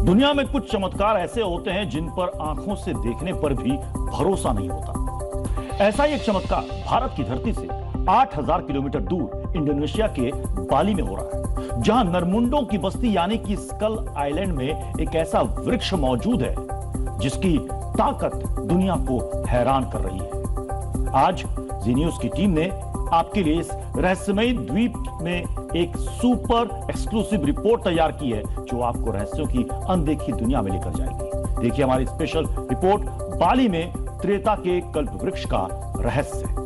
दुनिया में कुछ चमत्कार ऐसे होते हैं जिन पर आंखों से देखने पर भी भरोसा नहीं होता। ऐसा ही एक चमत्कार भारत की धरती से 8000 किलोमीटर दूर इंडोनेशिया के बाली में हो रहा है, जहां नरमुंडों की बस्ती यानी कि स्कल आइलैंड में एक ऐसा वृक्ष मौजूद है जिसकी ताकत दुनिया को हैरान कर रही है। आज जी न्यूज की टीम ने आपके लिए इस रहस्यमयी द्वीप में एक सुपर एक्सक्लूसिव रिपोर्ट तैयार की है जो आपको रहस्यों की अनदेखी दुनिया में लेकर जाएगी। देखिए हमारी स्पेशल रिपोर्ट, बाली में त्रेता के कल्प वृक्ष का रहस्य।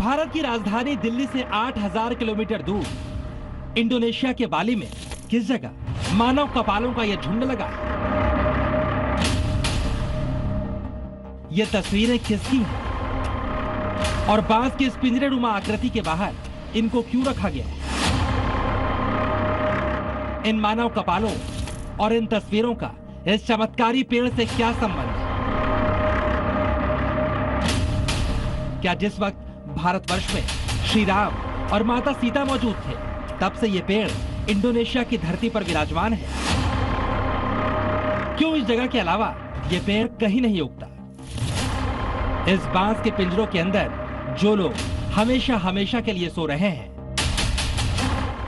भारत की राजधानी दिल्ली से 8000 किलोमीटर दूर इंडोनेशिया के बाली में किस जगह मानव कपालों का यह झुंड लगा है? ये तस्वीरें किसकी हैं? और बांस के इस पिंजरेनुमा आकृति के बाहर इनको क्यों रखा गया है? इन मानव कपालों और इन तस्वीरों का इस चमत्कारी पेड़ से क्या संबंध है? क्या जिस वक्त भारतवर्ष में श्री राम और माता सीता मौजूद थे तब से ये पेड़ इंडोनेशिया की धरती पर विराजमान है? क्यों इस जगह के अलावा ये पेड़ कहीं नहीं उगता? इस बांस के पिंजरों के अंदर जो लोग हमेशा हमेशा के लिए सो रहे हैं,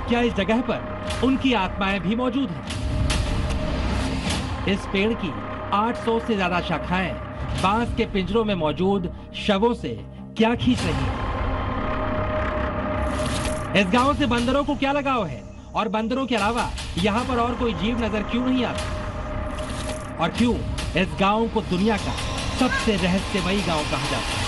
क्या इस जगह पर उनकी आत्माएं भी मौजूद हैं? इस पेड़ की 800 से ज्यादा शाखाएं बांस के पिंजरों में मौजूद शवों से क्या खींच रही है? इस गांव से बंदरों को क्या लगाव है? और बंदरों के अलावा यहाँ पर और कोई जीव नजर क्यों नहीं आता? और क्यों इस गांव को दुनिया का सबसे रहस्यमयी गांव कहा जाता है?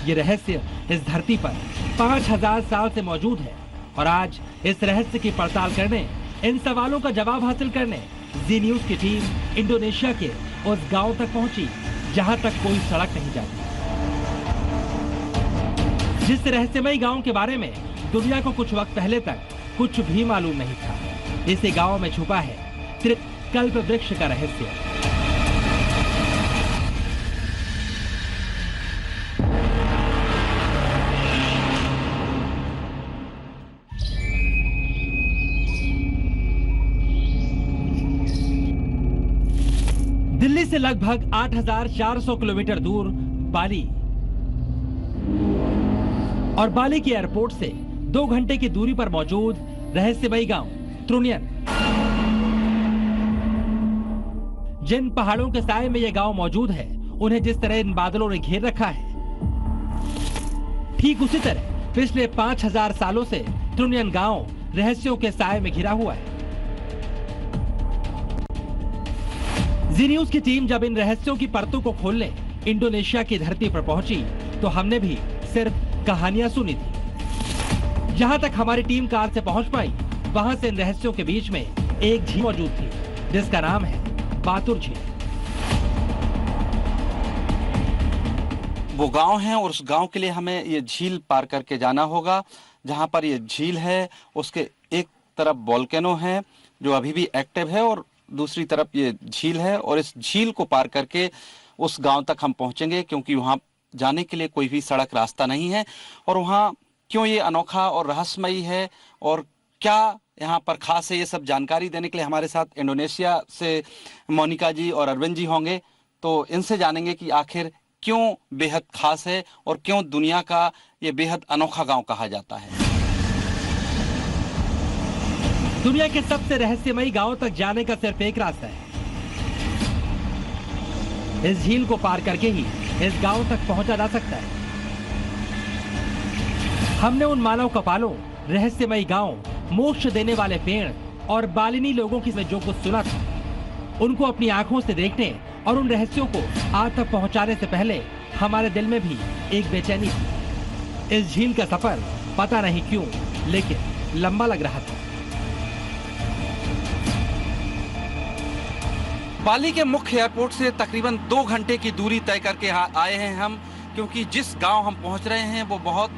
ये रहस्य इस धरती पर 5000 साल से मौजूद है और आज इस रहस्य की पड़ताल करने, इन सवालों का जवाब हासिल करने जी न्यूज की टीम इंडोनेशिया के उस गांव तक पहुंची जहां तक कोई सड़क नहीं जाती। जिस रहस्यमयी गांव के बारे में दुनिया को कुछ वक्त पहले तक कुछ भी मालूम नहीं था, इसी गांव में छुपा है कल्प वृक्ष का रहस्य। दिल्ली से लगभग 8400 किलोमीटर दूर बाली, और बाली के एयरपोर्ट से 2 घंटे की दूरी पर मौजूद रहस्यमयी गांव त्रुनियन। जिन पहाड़ों के साए में यह गांव मौजूद है, उन्हें जिस तरह इन बादलों ने घेर रखा है, ठीक उसी तरह पिछले 5000 सालों से त्रुनियन गांव रहस्यों के साए में घिरा हुआ है। जी न्यूज की टीम जब इन रहस्यों की परतों को खोलने इंडोनेशिया की धरती पर पहुंची तो हमने भी सिर्फ कहानियां सुनी थी। जहां तक हमारी टीम कार से पहुंच पाई, वहां से इन रहस्यों के बीच में एक झील मौजूद थी जिसका नाम है बातुर झील। वो गांव है और उस गांव के लिए हमें ये झील पार करके जाना होगा। जहां पर ये झील है उसके एक तरफ वोल्केनो है जो अभी भी एक्टिव है और दूसरी तरफ ये झील है, और इस झील को पार करके उस गांव तक हम पहुंचेंगे क्योंकि वहां जाने के लिए कोई भी सड़क रास्ता नहीं है। और वहां क्यों ये अनोखा और रहस्यमयी है और क्या यहाँ पर खास है, ये सब जानकारी देने के लिए हमारे साथ इंडोनेशिया से मोनिका जी और अरविंद जी होंगे। तो इनसे जानेंगे कि आखिर क्यों बेहद खास है और क्यों दुनिया का ये बेहद अनोखा गांव कहा जाता है। दुनिया के सबसे रहस्यमयी गांव तक जाने का सिर्फ एक रास्ता है। इस झील को पार करके ही इस गांव तक पहुंचा जा सकता है। हमने उन मानव कपालों, रहस्यमयी गांव, मोक्ष देने वाले पेड़ और बालिनी लोगों की जो कुछ सुना था, उनको अपनी आंखों से देखने और उन रहस्यों को आज तक पहुंचाने से पहले हमारे दिल में भी एक बेचैनी थी। इस झील का सफर पता नहीं क्यों लेकिन लंबा लग रहा था। बाली के मुख्य एयरपोर्ट से तकरीबन 2 घंटे की दूरी तय करके आए हैं हम, क्योंकि जिस गांव हम पहुंच रहे हैं वो बहुत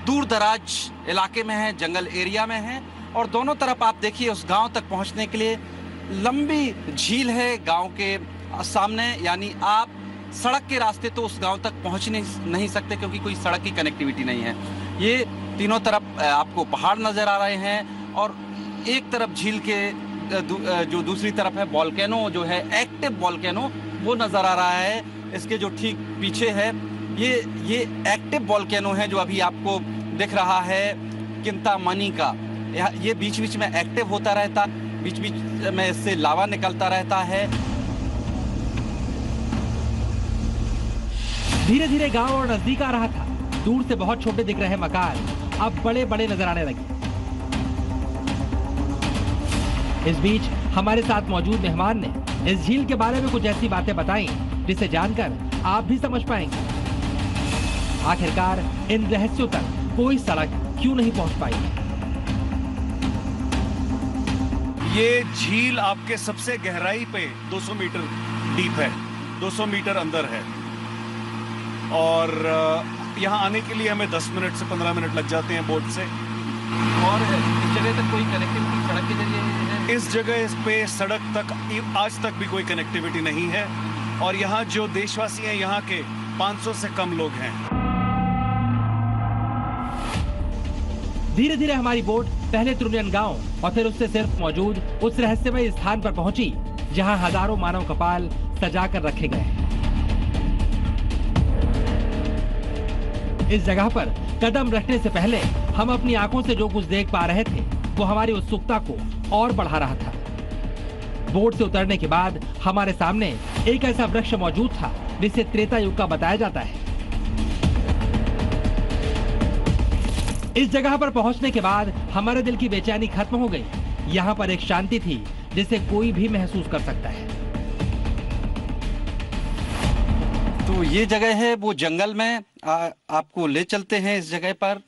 दूर दराज इलाके में है, जंगल एरिया में है, और दोनों तरफ आप देखिए उस गांव तक पहुंचने के लिए लंबी झील है गांव के सामने। यानी आप सड़क के रास्ते तो उस गांव तक पहुंच नहीं सकते, क्योंकि कोई सड़क की कनेक्टिविटी नहीं है। ये तीनों तरफ आपको पहाड़ नजर आ रहे हैं, और एक तरफ झील के जो दूसरी तरफ है वोल्केनो जो है, एक्टिव वोल्केनो, वो नजर आ रहा है। इसके जो ठीक पीछे है ये एक्टिव वोल्केनो है जो अभी आपको दिख रहा है, किंतामनी का। ये बीच बीच में एक्टिव होता रहता, बीच बीच में इससे लावा निकलता रहता है। धीरे धीरे गांव और नजदीक आ रहा था। दूर से बहुत छोटे दिख रहे मकान अब बड़े बड़े नजर आने लगे। इस बीच हमारे साथ मौजूद मेहमान ने इस झील के बारे में कुछ ऐसी बातें बताई जिसे जानकर आप भी समझ पाएंगे आखिरकार इन रहस्यों तक कोई सड़क क्यों नहीं पहुंच पाई। ये झील आपके सबसे गहराई पे 200 मीटर डीप है, 200 मीटर अंदर है, और यहाँ आने के लिए हमें 10 मिनट से 15 मिनट लग जाते हैं बोट से। और इस जगह तक कोई कनेक्टिविटी सड़क के जरिए है? इस जगह पे सड़क तक आज तक भी कोई कनेक्टिविटी नहीं है, और यहाँ जो देशवासी हैं यहाँ के 500 से कम लोग हैं। धीरे धीरे हमारी बोट पहले त्रुनियन गांव और फिर उससे सिर्फ मौजूद उस रहस्यमय स्थान पर पहुंची जहां हजारों मानव कपाल सजाकर रखे गए। इस जगह पर कदम रखने से पहले हम अपनी आंखों से जो कुछ देख पा रहे थे वो हमारी उत्सुकता को और बढ़ा रहा था। बोट से उतरने के बाद हमारे सामने एक ऐसा वृक्ष मौजूद था जिसे त्रेता युग का बताया जाता है। इस जगह पर पहुंचने के बाद हमारे दिल की बेचैनी खत्म हो गई। यहाँ पर एक शांति थी जिसे कोई भी महसूस कर सकता है। तो ये जगह है वो जंगल में, आपको ले चलते हैं इस जगह पर,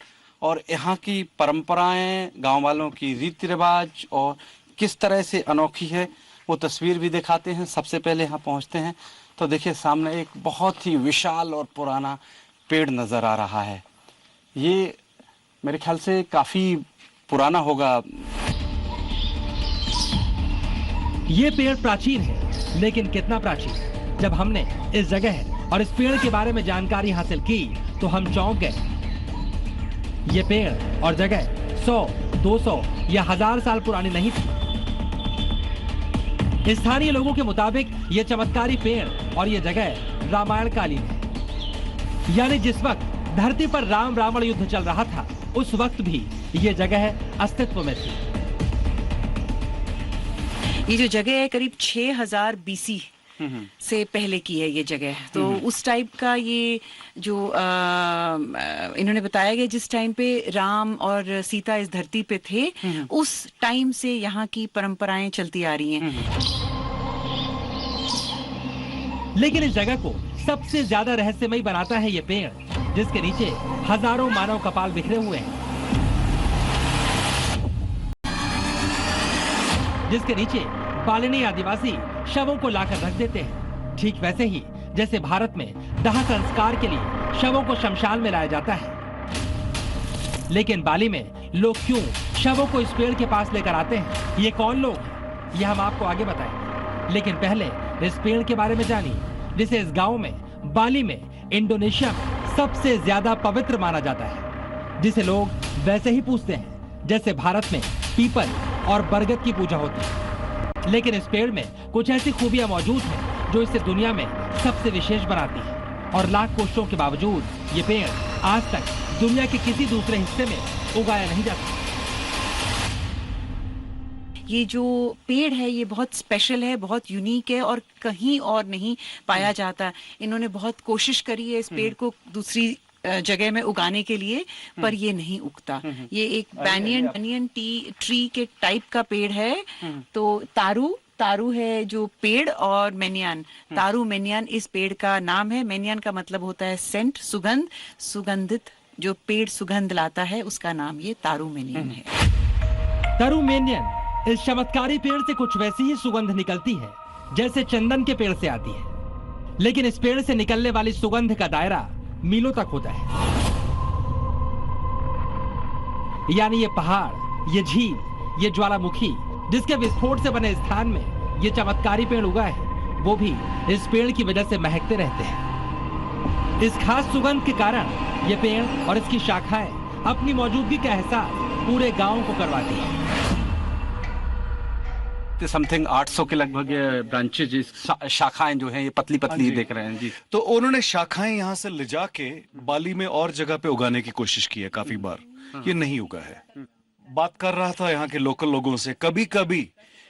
और यहाँ की परंपराएं, गांव वालों की रीति रिवाज और किस तरह से अनोखी है वो तस्वीर भी दिखाते हैं। सबसे पहले यहाँ पहुँचते हैं तो देखिए सामने एक बहुत ही विशाल और पुराना पेड़ नज़र आ रहा है। ये मेरे ख्याल से काफ़ी पुराना होगा। ये पेड़ प्राचीन है, लेकिन कितना प्राचीन। जब हमने इस जगह और इस पेड़ के बारे में जानकारी हासिल की तो हम चौंक गए। ये पेड़ और जगह 100, 200 या 1000 साल पुरानी नहीं थी। स्थानीय लोगों के मुताबिक ये चमत्कारी पेड़ और ये जगह रामायण कालीन है, यानी जिस वक्त धरती पर राम रावण युद्ध चल रहा था उस वक्त भी ये जगह अस्तित्व में थी। ये जो जगह है करीब 6000 BC से पहले की है ये जगह। तो उस टाइप का ये जो इन्होंने बताया गया जिस टाइम पे राम और सीता इस धरती पे थे उस टाइम से यहाँ की परंपराएं चलती आ रही हैं। लेकिन इस जगह को सबसे ज्यादा रहस्यमयी बनाता है ये पेड़ जिसके नीचे हजारों मानव कपाल बिखरे हुए हैं, जिसके नीचे बालिनी आदिवासी शवों को लाकर रख देते हैं। ठीक वैसे ही जैसे भारत में दाह संस्कार के लिए शवों को शमशान में लाया जाता है। लेकिन बाली में लोग क्यों शवों को इस पेड़ के पास लेकर आते हैं, ये कौन लोग हैं, ये हम आपको आगे बताएंगे। लेकिन पहले इस पेड़ के बारे में जानिए जिसे इस गांव में, बाली में, इंडोनेशिया में सबसे ज्यादा पवित्र माना जाता है, जिसे लोग वैसे ही पूजते हैं जैसे भारत में पीपल और बरगद की पूजा होती है। लेकिन इस पेड़ में कुछ ऐसी खूबियां मौजूद हैं जो इसे दुनिया में सबसे विशेष बनाती है, और लाख कोशिशों के बावजूद ये पेड़ आज तक दुनिया के किसी दूसरे हिस्से में उगाया नहीं जा सकता। ये जो पेड़ है ये बहुत स्पेशल है, बहुत यूनिक है और कहीं और नहीं पाया जाता। इन्होंने बहुत कोशिश करी है इस पेड़ को दूसरी जगह में उगाने के लिए, पर ये नहीं उगता। ये एक बैनियन ट्री के टाइप का पेड़ है। तो तारू है जो पेड़, और मेनियान, तारू मेनियान इस पेड़ का नाम है। मेनियान का मतलब होता है सेंट, सुगंध, सुगंधित जो पेड़ सुगंध लाता है उसका नाम ये तारूमेनियम है। तारूमेनियम इस चमत्कारी पेड़ से कुछ वैसी ही सुगंध निकलती है जैसे चंदन के पेड़ से आती है, लेकिन इस पेड़ से निकलने वाली सुगंध का दायरा मीलों तक होता है। यानी ये पहाड़, ये झील, ये ज्वालामुखी जिसके विस्फोट से बने स्थान में ये चमत्कारी पेड़ उगा है, वो भी इस पेड़ की वजह से महकते रहते हैं। इस खास सुगंध के कारण ये पेड़ और इसकी शाखाएं अपनी मौजूदगी का एहसास पूरे गांव को करवाती है। समथिंग 800 के लगभग ब्रांचेज, शाखाएं जो हैं ये पतली पतली देख रहे हैं जी। तो उन्होंने शाखाएं यहाँ से ले जाके बाली में और जगह पे उगाने की कोशिश की है काफी बार, ये नहीं उगा है। बात कर रहा था यहाँ के लोकल लोगों से, कभी कभी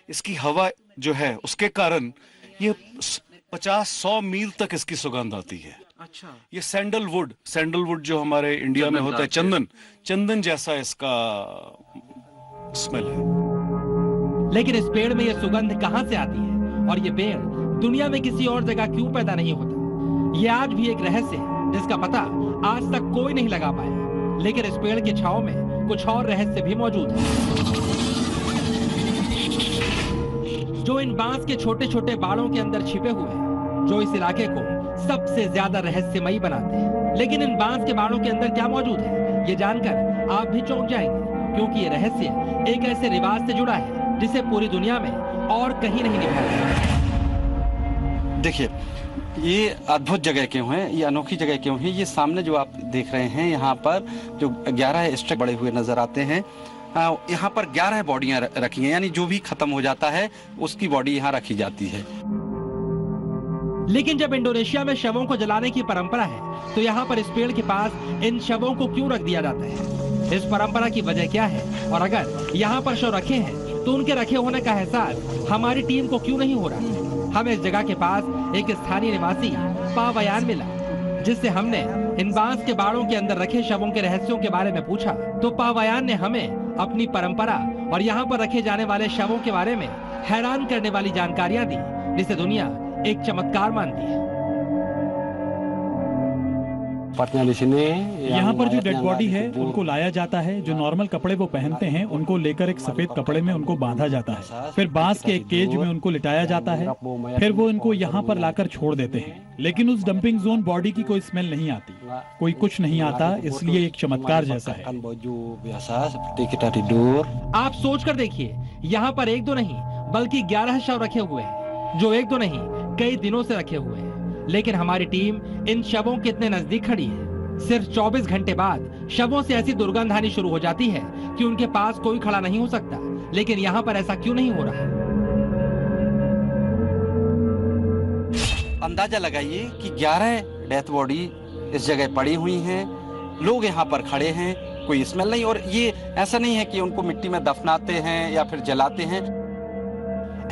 इसकी हवा जो है उसके कारण ये 50-100 मील तक इसकी सुगंध आती है। अच्छा, ये सैंडलवुड जो हमारे इंडिया में होता है, चंदन जैसा इसका स्मेल है। लेकिन इस पेड़ में ये सुगंध कहां से आती है और ये पेड़ दुनिया में किसी और जगह क्यों पैदा नहीं होता, ये आज भी एक रहस्य है जिसका पता आज तक कोई नहीं लगा पाया। लेकिन इस पेड़ के छांव में कुछ और रहस्य भी मौजूद है जो इन बांस के छोटे छोटे बाड़ों के अंदर छिपे हुए हैं, जो इस इलाके को सबसे ज्यादा रहस्यमयी बनाते हैं। लेकिन इन बांस के बाड़ों के अंदर क्या मौजूद है, ये जानकर आप भी चौंक जाएंगे, क्योंकि ये रहस्य एक ऐसे रिवाज से जुड़ा है जिसे पूरी दुनिया में और कहीं नहीं निभाया। देखिए ये अद्भुत जगह क्यों है, ये अनोखी जगह क्यों है। ये सामने जो आप देख रहे हैं यहाँ पर जो 11 स्ट्रक बड़े हुए नजर आते हैं, यहाँ पर 11 बॉडियां रखी हैं, यानी जो भी खत्म हो जाता है उसकी बॉडी यहाँ रखी जाती है। लेकिन जब इंडोनेशिया में शवों को जलाने की परंपरा है तो यहाँ पर इस पेड़ के पास इन शवों को क्यों रख दिया जाता है, इस परंपरा की वजह क्या है, और अगर यहाँ पर शव रखे हैं तो उनके रखे होने का एहसास हमारी टीम को क्यों नहीं हो रहा। हमें इस जगह के पास एक स्थानीय निवासी पावयान मिला, जिससे हमने इन बांस के बाड़ों के अंदर रखे शवों के रहस्यों के बारे में पूछा। तो पावयान ने हमें अपनी परंपरा और यहाँ पर रखे जाने वाले शवों के बारे में हैरान करने वाली जानकारियां दी, जिसे दुनिया एक चमत्कार मानती है। यहाँ पर जो डेड बॉडी है उनको लाया जाता है, जो नॉर्मल कपड़े वो पहनते हैं उनको लेकर एक सफेद कपड़े में उनको बांधा जाता है, फिर बांस के एक केज में उनको लिटाया जाता है, फिर वो इनको यहाँ पर लाकर छोड़ देते हैं। लेकिन उस डंपिंग जोन बॉडी की कोई स्मेल नहीं आती, कोई कुछ नहीं आता, इसलिए एक चमत्कार जैसा है। आप सोच कर देखिए, यहाँ पर 1-2 नहीं बल्कि 11 शव रखे हुए हैं, जो 1-2 नहीं कई दिनों से रखे हुए हैं। लेकिन हमारी टीम इन शवों के इतने नजदीक खड़ी है, सिर्फ 24 घंटे बाद शवों से ऐसी दुर्गंध आनी शुरू हो जाती है कि उनके पास कोई खड़ा नहीं हो सकता। लेकिन यहाँ पर ऐसा क्यों नहीं हो रहा? अंदाजा लगाइए कि 11 डेथ बॉडी इस जगह पड़ी हुई हैं, लोग यहाँ पर खड़े हैं, कोई स्मेल नहीं, और ये ऐसा नहीं है कि उनको मिट्टी में दफनाते हैं या फिर जलाते हैं।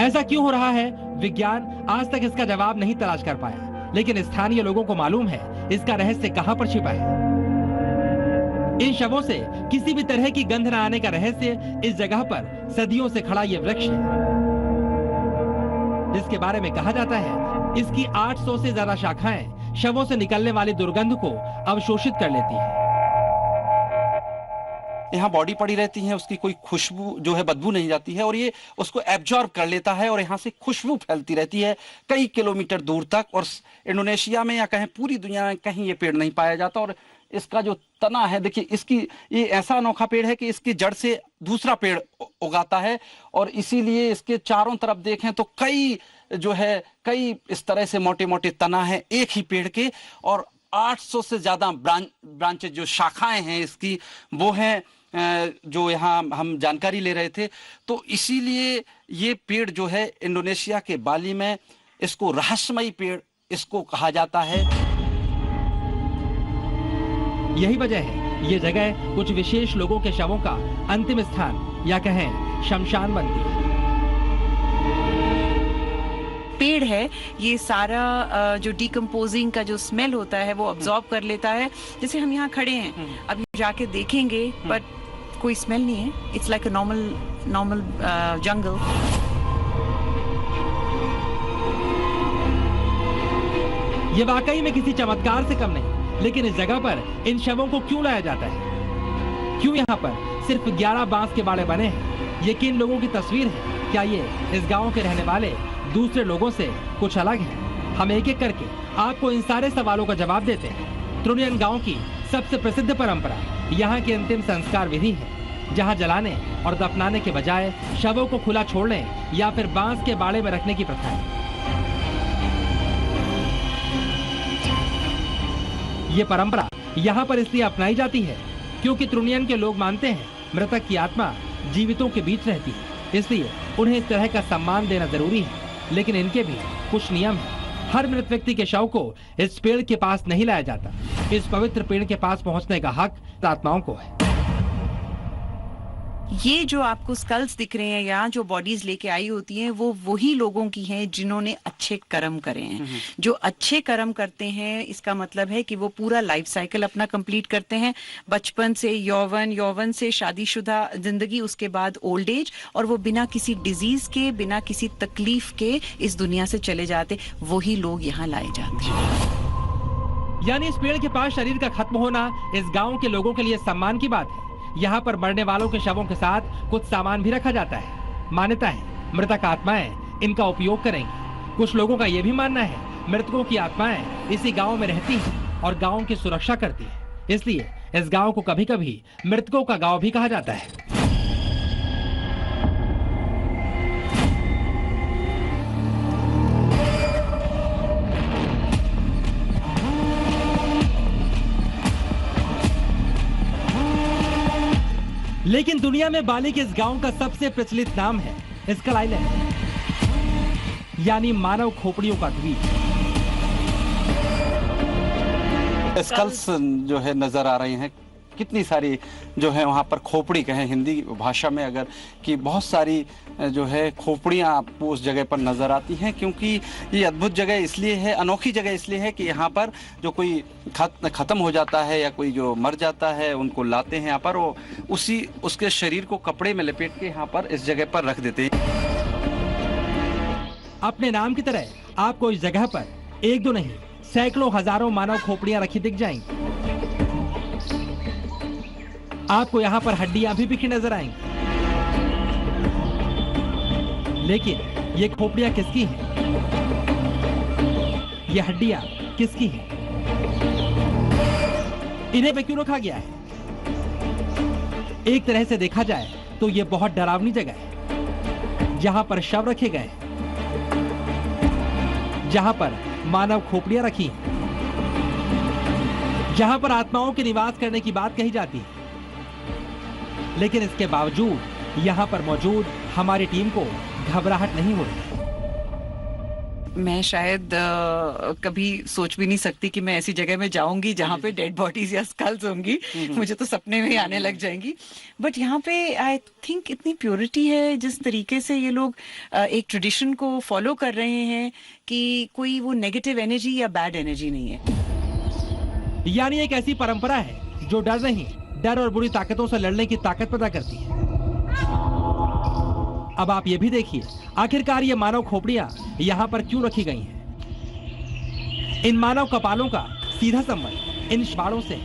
ऐसा क्यों हो रहा है, विज्ञान आज तक इसका जवाब नहीं तलाश कर पाया, लेकिन स्थानीय लोगों को मालूम है इसका रहस्य कहां पर छिपा है। इन शवों से किसी भी तरह की गंध न आने का रहस्य इस जगह पर सदियों से खड़ा ये वृक्ष है, जिसके बारे में कहा जाता है इसकी 800 से ज्यादा शाखाएं शवों से निकलने वाली दुर्गंध को अवशोषित कर लेती है। यहाँ बॉडी पड़ी रहती है, उसकी कोई खुशबू जो है बदबू नहीं जाती है, और ये उसको एब्जॉर्ब कर लेता है और यहाँ से खुशबू फैलती रहती है कई किलोमीटर दूर तक। और इंडोनेशिया में या कहें पूरी दुनिया में कहीं ये पेड़ नहीं पाया जाता। और इसका जो तना है, देखिए इसकी, ये ऐसा अनोखा पेड़ है कि इसकी जड़ से दूसरा पेड़ उगाता है, और इसीलिए इसके चारों तरफ देखें तो कई इस तरह से मोटे मोटे तना है एक ही पेड़ के, और 800 से ज्यादा ब्रांचेज जो शाखाएं हैं इसकी वो हैं जो यहाँ हम जानकारी ले रहे थे। तो इसीलिए ये पेड़ जो है इंडोनेशिया के बाली में इसको रहस्यमयी पेड़ इसको कहा जाता है। यही वजह है ये जगह कुछ विशेष लोगों के शवों का अंतिम स्थान या कहें शमशान बनती है। पेड़ है, ये सारा जो डिकम्पोजिंग का जो स्मेल होता है वो अब्सॉर्ब कर लेता है। जैसे हम यहाँ खड़े हैं, अब जाके देखेंगे बट कोई स्मेल नहीं है, इट्स लाइक अ नॉर्मल जंगल। ये वाकई में किसी चमत्कार से कम नहीं, लेकिन इस जगह पर इन शवों को क्यों लाया जाता है? क्यों यहाँ पर सिर्फ 11 बांस के बाड़े बने हैं? ये किन लोगों की तस्वीर है? क्या ये इस गांव के रहने वाले दूसरे लोगों से कुछ अलग है? हम एक एक करके आपको इन सारे सवालों का जवाब देते हैं। त्रुनियन गांव की सबसे प्रसिद्ध परंपरा यहाँ की अंतिम संस्कार विधि है, जहाँ जलाने और दफनाने के बजाय शवों को खुला छोड़ने या फिर बांस के बाड़े में रखने की प्रथा है। ये परंपरा यहाँ पर इसलिए अपनाई जाती है क्योंकि त्रुनियन के लोग मानते हैं मृतक की आत्मा जीवितों के बीच रहती है, इसलिए उन्हें इस तरह का सम्मान देना जरूरी है। लेकिन इनके भी कुछ नियम हैं। हर मृत व्यक्ति के शव को इस पेड़ के पास नहीं लाया जाता। इस पवित्र पेड़ के पास पहुंचने का हक आत्माओं को है। ये जो आपको स्कल्स दिख रहे हैं या जो बॉडीज लेके आई होती हैं, वो वही लोगों की हैं जिन्होंने अच्छे कर्म करे हैं। जो अच्छे कर्म करते हैं, इसका मतलब है कि वो पूरा लाइफ साइकिल अपना कंप्लीट करते हैं, बचपन से यौवन, यौवन से शादीशुदा जिंदगी, उसके बाद ओल्ड एज, और वो बिना किसी डिजीज के, बिना किसी तकलीफ के इस दुनिया से चले जाते। वही लोग यहाँ लाए जाते हैं। यानी इस पेड़ के पास शरीर का खत्म होना इस गांव के लोगों के लिए सम्मान की बात है। यहाँ पर मरने वालों के शवों के साथ कुछ सामान भी रखा जाता है। मान्यता है मृतक आत्माएं इनका उपयोग करेंगी। कुछ लोगों का यह भी मानना है मृतकों की आत्माएं इसी गांव में रहती हैं और गांव की सुरक्षा करती है, इसलिए इस गांव को कभी कभी मृतकों का गांव भी कहा जाता है। लेकिन दुनिया में बाली के इस गांव का सबसे प्रचलित नाम है स्कल आइलैंड, यानी मानव खोपड़ियों का द्वीप। स्कल्स जो है नजर आ रही हैं, कितनी सारी जो है वहाँ पर खोपड़ी कहें हिंदी भाषा में अगर, कि बहुत सारी जो है खोपड़ियाँ आपको उस जगह पर नज़र आती हैं। क्योंकि ये अद्भुत जगह इसलिए है, अनोखी जगह इसलिए है कि यहाँ पर जो कोई ख़त्म हो जाता है या कोई जो मर जाता है उनको लाते हैं यहाँ पर, वो उसके शरीर को कपड़े में लपेट के यहाँ पर इस जगह पर रख देते हैं। अपने नाम की तरह आपको इस जगह पर एक दो नहीं सैकड़ों हजारों मानव खोपड़ियाँ रखी दिख जाएंगी। आपको यहाँ पर हड्डियां भी बिखरी नजर आएंगी। लेकिन ये खोपड़ियां किसकी हैं? ये हड्डियां किसकी हैं? इन्हें पे क्यों रखा गया है? एक तरह से देखा जाए तो ये बहुत डरावनी जगह है, जहां पर शव रखे गए, जहां पर मानव खोपड़ियां रखी हैं, जहां पर आत्माओं के निवास करने की बात कही जाती है। लेकिन इसके बावजूद यहाँ पर मौजूद हमारी टीम को घबराहट नहीं हो रही। मैं शायद कभी सोच भी नहीं सकती कि मैं ऐसी जगह में जाऊंगी जहाँ पे डेड बॉडीज या स्कल्स होंगी। मुझे तो सपने में ही आने लग जाएंगी। बट यहाँ पे आई थिंक इतनी प्योरिटी है, जिस तरीके से ये लोग एक ट्रेडिशन को फॉलो कर रहे हैं कि कोई वो नेगेटिव एनर्जी या बैड एनर्जी नहीं है। यानी एक ऐसी परंपरा है जो डर नहीं, डर और बुरी ताकतों से लड़ने की ताकत पैदा करती है। अब आप ये भी देखिए, आखिरकार ये मानव खोपड़ियां यहाँ पर क्यों रखी गई हैं? इन मानव कपालों का सीधा संबंध इन बाड़ों से।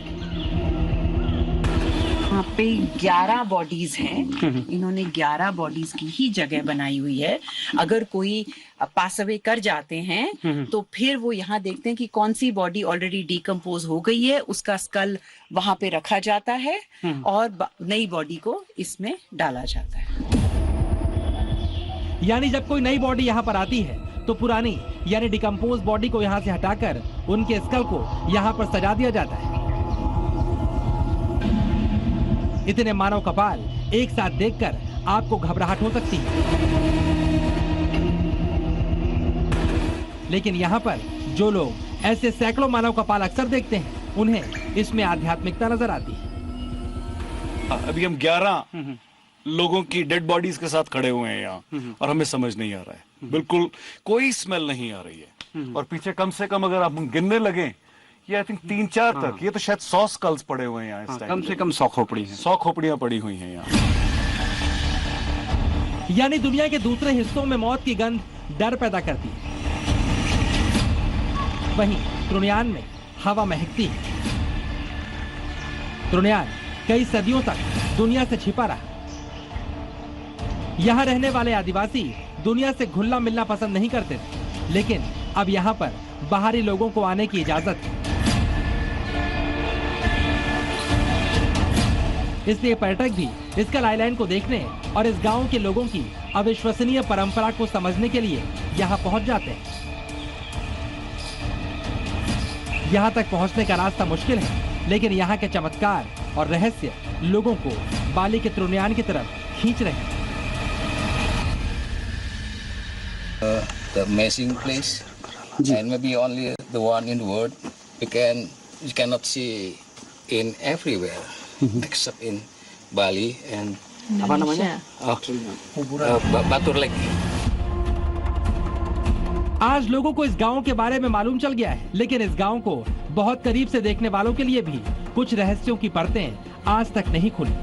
यहाँ पे 11 बॉडीज हैं। इन्होंने 11 बॉडीज की ही जगह बनाई हुई है। अगर कोई पास अवे कर जाते हैं तो फिर वो यहाँ देखते हैं कि कौन सी बॉडी ऑलरेडी डिकम्पोज हो गई है, उसका स्कल वहां पे रखा जाता है और नई बॉडी को इसमें डाला जाता है। यानी जब कोई नई बॉडी यहाँ पर आती है तो पुरानी यानी डिकम्पोज बॉडी को यहाँ से हटाकर उनके स्कल को यहाँ पर सजा दिया जाता है। इतने मानव कपाल एक साथ देखकर आपको घबराहट हो सकती है, लेकिन यहाँ पर जो लोग ऐसे सैकड़ों मानव कपाल अक्सर देखते हैं, उन्हें इसमें आध्यात्मिकता नजर आती है। अभी हम 11 लोगों की डेड बॉडीज के साथ खड़े हुए हैं यहाँ और हमें समझ नहीं आ रहा है, बिल्कुल कोई स्मेल नहीं आ रही है। और पीछे कम से कम अगर आप गिनने लगे, ये आई थिंक 3-4 तक, ये तो शायद 100 स्कल्स पड़े हुए हैं यहाँ इस टाइम। कम से कम 100 खोपड़ी हैं। 100 खोपड़ियां पड़ी हुई हैं यहाँ। यानी दुनिया के दूसरे हिस्सों में मौत की गंध डर पैदा करती है, वहीं त्रुनियान में हवा महकती है, त्रुन्यान कई सदियों तक दुनिया से छिपा रहा। यहाँ रहने वाले आदिवासी दुनिया से घुलना मिलना पसंद नहीं करते थे, लेकिन अब यहाँ पर बाहरी लोगों को आने की इजाजत है। इसलिए पर्यटक भी स्कल आइलैंड को देखने और इस गांव के लोगों की अविश्वसनीय परंपरा को समझने के लिए यहाँ पहुंच जाते हैं। यहाँ तक पहुंचने का रास्ता मुश्किल है, लेकिन यहाँ के चमत्कार और रहस्य लोगों को बाली के त्रुन्यान की तरफ खींच रहे हैं। The amazing place, and maybe only the one in the world. You cannot see in everywhere, except in Bali and apa namanya? Batur Lake. आज लोगों को इस गांव के बारे में मालूम चल गया है, लेकिन इस गांव को बहुत करीब से देखने वालों के लिए भी कुछ रहस्यों की परतें आज तक नहीं खुली।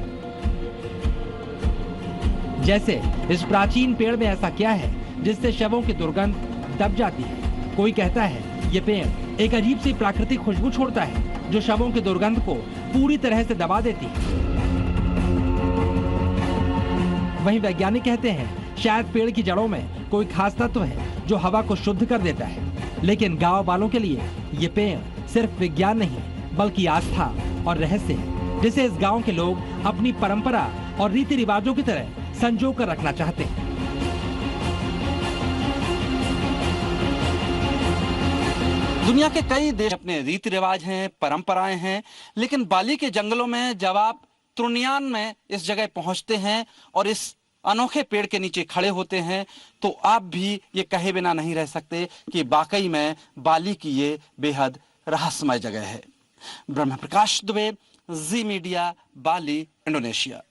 जैसे इस प्राचीन पेड़ में ऐसा क्या है जिससे शवों की दुर्गंध दब जाती है। कोई कहता है ये पेड़ एक अजीब सी प्राकृतिक खुशबू छोड़ता है जो शवों की दुर्गंध को पूरी तरह से दबा देती है। वहीं वैज्ञानिक कहते हैं शायद पेड़ की जड़ों में कोई खास तत्व है जो हवा को शुद्ध कर देता है। लेकिन गांव वालों के लिए ये पेड़ सिर्फ विज्ञान नहीं बल्कि आस्था और रहस्य है, जिसे इस गांव के लोग अपनी परंपरा और रीति रिवाजों की तरह संजो कर रखना चाहते हैं। दुनिया के कई देश अपने रीति रिवाज हैं, परंपराएं हैं, लेकिन बाली के जंगलों में जब आप त्रुन्यान में इस जगह पहुंचते हैं और इस अनोखे पेड़ के नीचे खड़े होते हैं तो आप भी ये कहे बिना नहीं रह सकते कि वाकई में बाली की ये बेहद रहस्यमय जगह है। ब्रह्म प्रकाश दुबे, जी मीडिया, बाली, इंडोनेशिया।